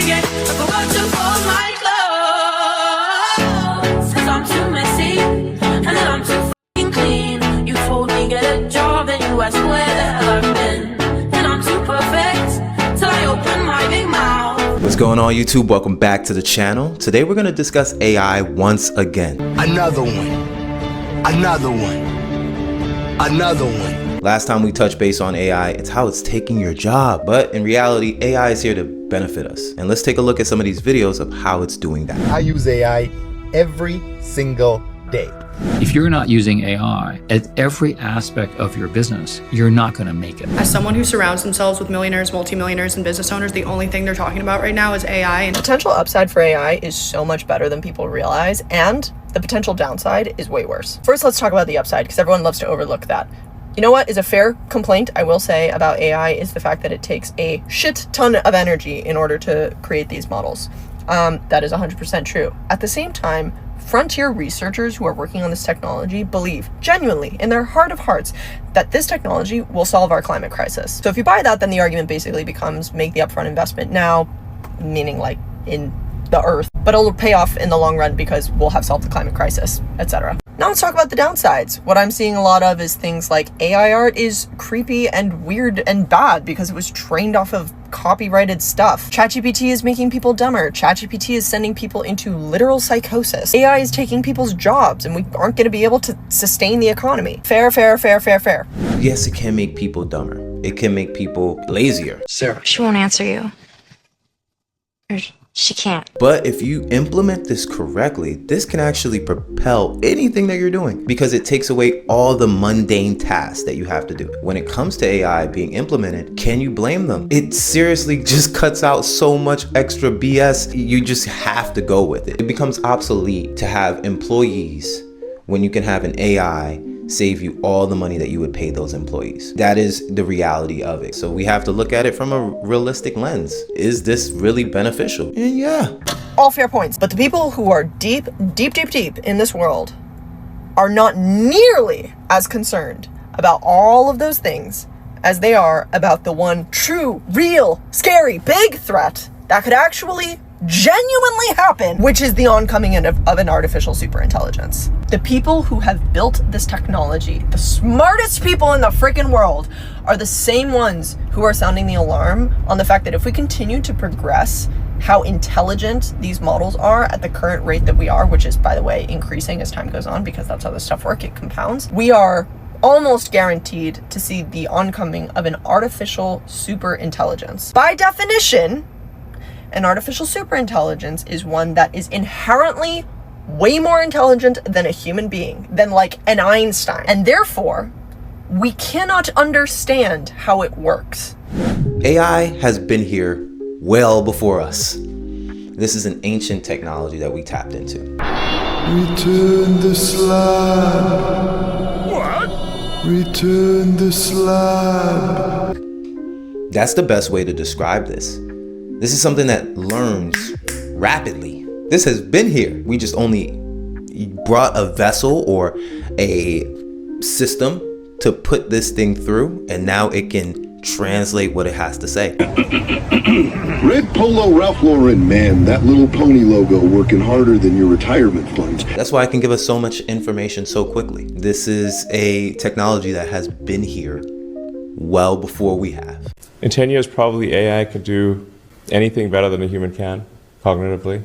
forget, I forgot to fold my clothes. 'Cause I'm too messy, and then I'm too fucking clean. You told me get a job, and you asked where the hell I've been. And I'm too perfect, till I open my big mouth. What's going on, YouTube? Welcome back to the channel. Today we're going to discuss AI once again. Another one. Another one. Another one. Last time we touched base on AI, it's how it's taking your job. But in reality, AI is here to benefit us. And let's take a look at some of these videos of how it's doing that. I use AI every single day. If you're not using AI at every aspect of your business, you're not going to make it. As someone who surrounds themselves with millionaires, multimillionaires, and business owners, the only thing they're talking about right now is AI. And potential upside for AI is so much better than people realize, and the potential downside is way worse. First, let's talk about the upside, because everyone loves to overlook that. You know what is a fair complaint, I will say, about AI is the fact that it takes a shit ton of energy in order to create these models. That is 100% true. At the same time, frontier researchers who are working on this technology believe genuinely in their heart of hearts that this technology will solve our climate crisis. So if you buy that, then the argument basically becomes make the upfront investment now, meaning like in the earth, but it'll pay off in the long run because we'll have solved the climate crisis, etc. Now let's talk about the downsides. What I'm seeing a lot of is things like AI art is creepy and weird and bad because it was trained off of copyrighted stuff. ChatGPT is making people dumber. ChatGPT is sending people into literal psychosis. AI is taking people's jobs and we aren't going to be able to sustain the economy. Fair. Yes, it can make people dumber. It can make people lazier. Sarah. She won't answer you. Or she can't. But if you implement this correctly, this can actually propel anything that you're doing because it takes away all the mundane tasks that you have to do. When it comes to AI being implemented, can you blame them? It seriously just cuts out so much extra BS. You just have to go with it. It becomes obsolete to have employees when you can have an AI save you all the money that you would pay those employees. That is the reality of it. So we have to look at it from a realistic lens. Is this really beneficial? And yeah. All fair points, but the people who are deep in this world are not nearly as concerned about all of those things as they are about the one true, real, scary, big threat that could actually genuinely happen, which is the oncoming in of an artificial superintelligence. The people who have built this technology, the smartest people in the freaking world, are the same ones who are sounding the alarm on the fact that if we continue to progress how intelligent these models are at the current rate that we are, which is, by the way, increasing as time goes on because that's how this stuff works, it compounds, we are almost guaranteed to see the oncoming of an artificial superintelligence. By definition, an artificial superintelligence is one that is inherently way more intelligent than a human being, than like an Einstein. And therefore, we cannot understand how it works. AI has been here well before us. This is an ancient technology that we tapped into. Return the slab. What? Return the slab. That's the best way to describe this. This is something that learns rapidly. This has been here. We just only brought a vessel or a system to put this thing through, and now it can translate what it has to say. Red Polo Ralph Lauren, man, that little pony logo working harder than your retirement funds. That's why it can give us so much information so quickly. This is a technology that has been here well before we have. In 10 years, probably AI could do anything better than a human can, cognitively.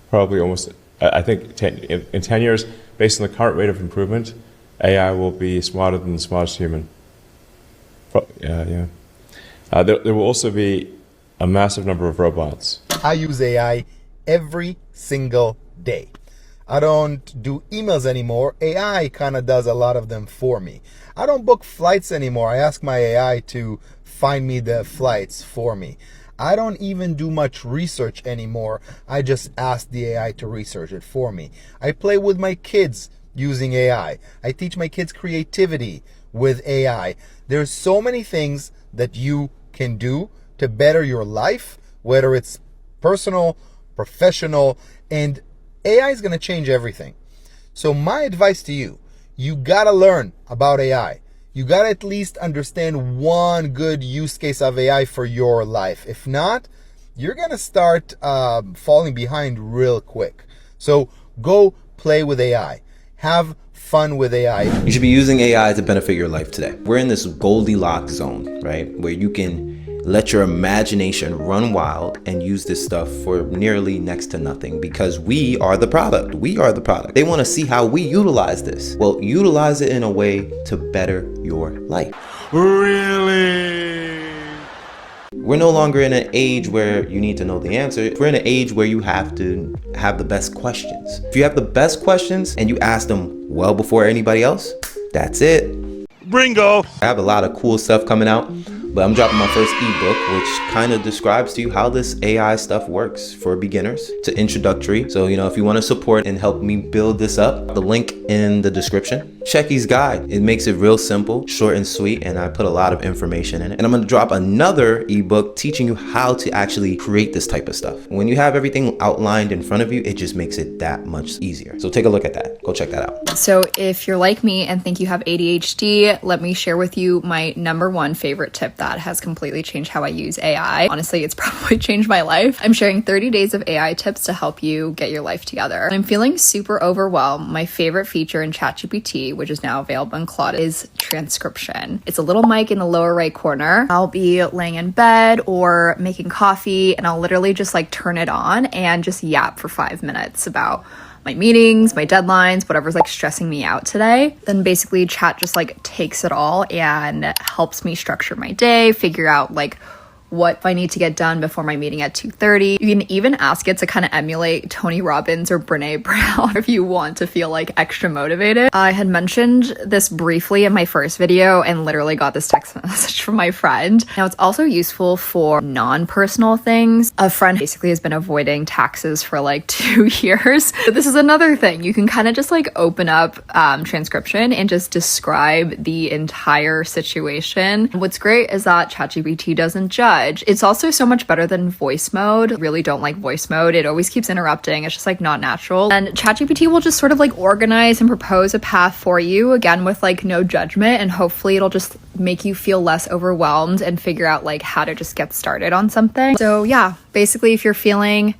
Probably almost, I think in 10 years, based on the current rate of improvement, AI will be smarter than the smartest human. There will also be a massive number of robots. I use AI every single day. I don't do emails anymore. AI kind of does a lot of them for me. I don't book flights anymore. I ask my AI to find me the flights for me. I don't even do much research anymore. I just ask the AI to research it for me. I play with my kids using AI. I teach my kids creativity with AI. There's so many things that you can do to better your life, whether it's personal, professional, and AI is going to change everything. So my advice to you, you got to learn about AI. You got to at least understand one good use case of AI for your life. If not, you're going to start falling behind real quick. So go play with AI. Have fun with AI. You should be using AI to benefit your life today. We're in this Goldilocks zone, right? Where you can let your imagination run wild and use this stuff for nearly next to nothing, because we are the product. We are the product. They want to see how we utilize this. Well, utilize it in a way to better your life. Really? We're no longer in an age where you need to know the answer. We're in an age where you have to have the best questions. If you have the best questions and you ask them well before anybody else, that's it. Bingo. I have a lot of cool stuff coming out, but I'm dropping my first ebook, which kind of describes to you how this AI stuff works for beginners to introductory. So, if you want to support and help me build this up, the link in the description. Checky's guide. It makes it real simple, short and sweet, and I put a lot of information in it. And I'm going to drop another ebook teaching you how to actually create this type of stuff. When you have everything outlined in front of you, it just makes it that much easier. So take a look at that. Go check that out. So if you're like me and think you have ADHD, let me share with you my #1 favorite tip that has completely changed how I use AI. Honestly, it's probably changed my life. I'm sharing 30 days of AI tips to help you get your life together. I'm feeling super overwhelmed. My favorite feature in ChatGPT, which is now available in Claude, is transcription. It's a little mic in the lower right corner. I'll be laying in bed or making coffee, and I'll literally just turn it on and just yap for 5 minutes about my meetings, my deadlines, whatever's stressing me out today. Then basically chat just takes it all and helps me structure my day, figure out what I need to get done before my meeting at 2:30. You can even ask it to kind of emulate Tony Robbins or Brene Brown if you want to feel extra motivated. I had mentioned this briefly in my first video and literally got this text message from my friend. Now, it's also useful for non-personal things. A friend basically has been avoiding taxes for 2 years. But this is another thing. You can kind of just open up transcription and just describe the entire situation. What's great is that ChatGPT doesn't judge. It's also so much better than voice mode. Really don't like voice mode. It always keeps interrupting. It's just not natural. And ChatGPT will just sort of organize and propose a path for you, again with no judgment, and hopefully it'll just make you feel less overwhelmed and figure out how to just get started on something. So yeah, basically if you're feeling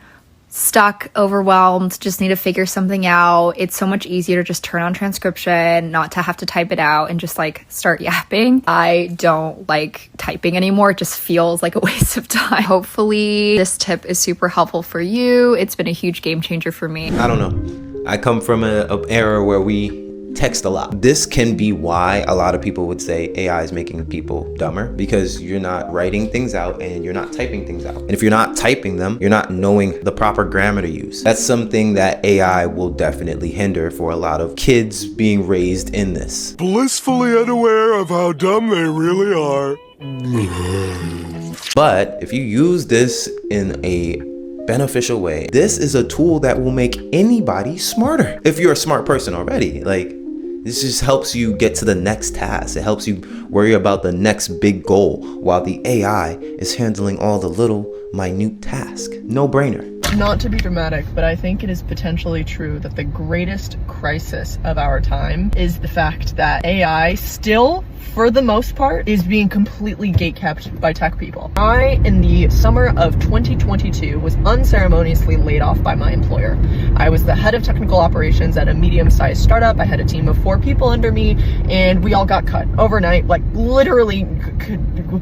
stuck, overwhelmed, just need to figure something out, it's so much easier to just turn on transcription, not to have to type it out and just start yapping. I don't like typing anymore. It just feels like a waste of time. Hopefully this tip is super helpful for you. It's been a huge game changer for me. I don't know. I come from an era where we text a lot. This can be why a lot of people would say AI is making people dumber, because you're not writing things out and you're not typing things out. And if you're not typing them, you're not knowing the proper grammar to use. That's something that AI will definitely hinder for a lot of kids being raised in this. Blissfully unaware of how dumb they really are. But if you use this in a beneficial way, this is a tool that will make anybody smarter. If you're a smart person already, this just helps you get to the next task. It helps you worry about the next big goal while the AI is handling all the little minute tasks. No brainer. Not to be dramatic, but I think it is potentially true that the greatest crisis of our time is the fact that AI still, for the most part, is being completely gatekept by tech people. I, in the summer of 2022, was unceremoniously laid off by my employer. I was the head of technical operations at a medium-sized startup. I had a team of 4 people under me, and we all got cut overnight, literally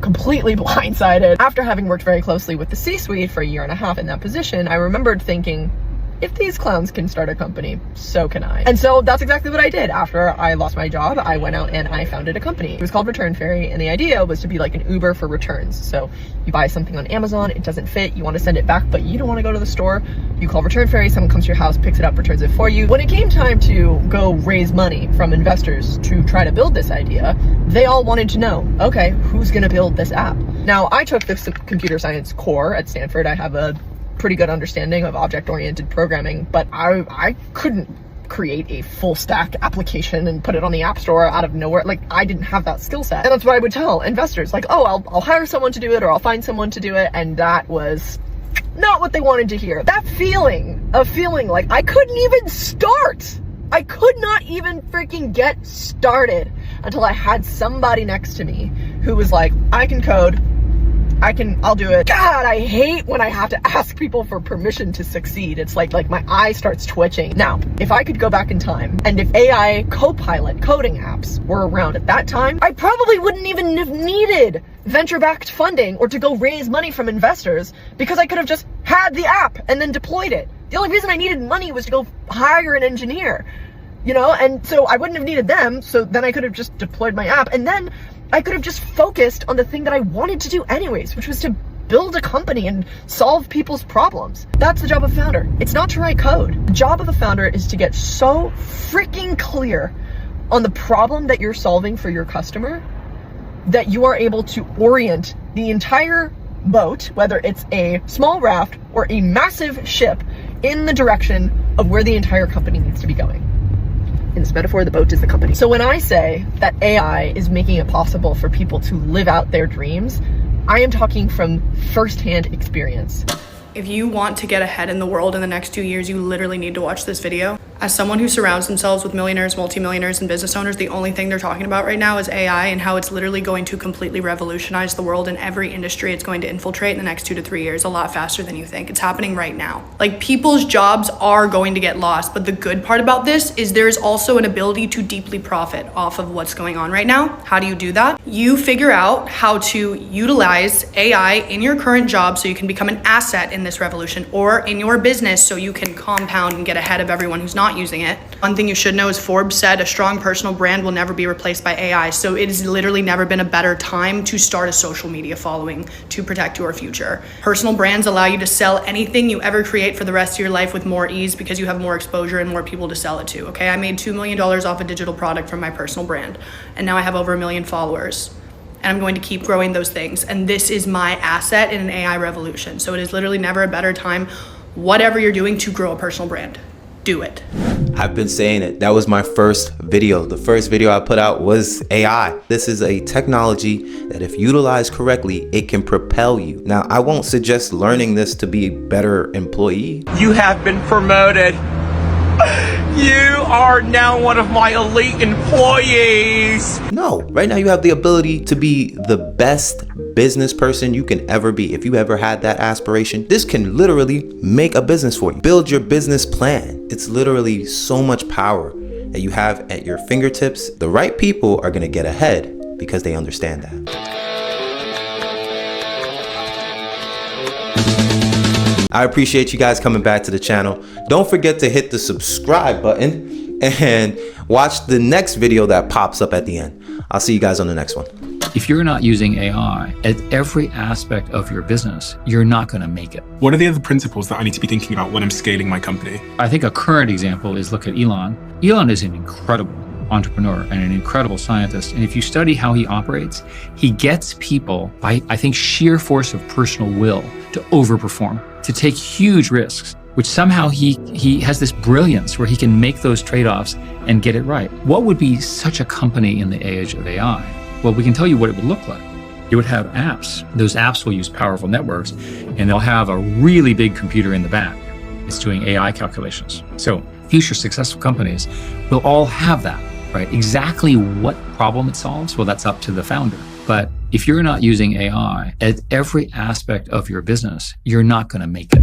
completely blindsided. After having worked very closely with the C-suite for a year and a half in that position, I remembered thinking, if these clowns can start a company, so can I. And so that's exactly what I did. After I lost my job, I went out and I founded a company. It was called Return Fairy, and the idea was to be like an Uber for returns. So you buy something on Amazon, it doesn't fit, you want to send it back, but you don't want to go to the store. You call Return Fairy, someone comes to your house, picks it up, returns it for you. When it came time to go raise money from investors to try to build this idea, they all wanted to know, okay, who's going to build this app? Now, I took this computer science core at Stanford. I have a pretty good understanding of object-oriented programming, but I couldn't create a full stack application and put it on the app store out of nowhere. I didn't have that skill set. And that's what I would tell investors, oh, I'll hire someone to do it, or I'll find someone to do it. And that was not what they wanted to hear. That feeling of feeling like I couldn't even start. I could not even freaking get started until I had somebody next to me who was like, I can code, I'll do it. God, I hate when I have to ask people for permission to succeed. It's like my eye starts twitching. Now, if I could go back in time, and if AI Copilot coding apps were around at that time, I probably wouldn't even have needed venture-backed funding or to go raise money from investors, because I could have just had the app and then deployed it. The only reason I needed money was to go hire an engineer, you know, and so I wouldn't have needed them. So then I could have just deployed my app, and then I could have just focused on the thing that I wanted to do anyways, which was to build a company and solve people's problems. That's the job of a founder. It's not to write code. The job of a founder is to get so freaking clear on the problem that you're solving for your customer that you are able to orient the entire boat, whether it's a small raft or a massive ship, in the direction of where the entire company needs to be going. In this metaphor, the boat is the company. So when I say that AI is making it possible for people to live out their dreams, I am talking from firsthand experience. If you want to get ahead in the world in the next 2 years, you literally need to watch this video. As someone who surrounds themselves with millionaires, multimillionaires, and business owners, the only thing they're talking about right now is AI and how it's literally going to completely revolutionize the world in every industry. It's going to infiltrate in the next 2 to 3 years a lot faster than you think. It's happening right now. Like, people's jobs are going to get lost, but the good part about this is there's also an ability to deeply profit off of what's going on right now. How do you do that? You figure out how to utilize AI in your current job so you can become an asset in this revolution, or in your business so you can compound and get ahead of everyone who's not using it. One thing you should know is Forbes said a strong personal brand will never be replaced by AI. So it has literally never been a better time to start a social media following to protect your future. Personal brands allow you to sell anything you ever create for the rest of your life with more ease because you have more exposure and more people to sell it to. Okay, I made $2 million off a digital product from my personal brand, and now I have over 1 million followers. And I'm going to keep growing those things. And this is my asset in an AI revolution. So it is literally never a better time, whatever you're doing, to grow a personal brand. Do it. I've been saying it. That was my first video. The first video I put out was AI. This is a technology that, if utilized correctly, it can propel you. Now, I won't suggest learning this to be a better employee. You have been promoted. You are now one of my elite employees. No, right now you have the ability to be the best business person you can ever be. If you ever had that aspiration, this can literally make a business for you. Build your business plan. It's literally so much power that you have at your fingertips. The right people are going to get ahead because they understand that. I appreciate you guys coming back to the channel. Don't forget to hit the subscribe button and watch the next video that pops up at the end. I'll see you guys on the next one. If you're not using AI at every aspect of your business, you're not going to make it. What are the other principles that I need to be thinking about when I'm scaling my company? I think a current example is look at Elon. Elon is an incredible entrepreneur and an incredible scientist. And if you study how he operates, he gets people by, I think, sheer force of personal will to overperform, to take huge risks, which somehow he has this brilliance where he can make those trade-offs and get it right. What would be such a company in the age of AI? Well, we can tell you what it would look like. It would have apps. Those apps will use powerful networks, and they'll have a really big computer in the back. It's doing AI calculations. So future successful companies will all have that, right? Exactly what problem it solves, well, that's up to the founder. But if you're not using AI at every aspect of your business, you're not going to make it.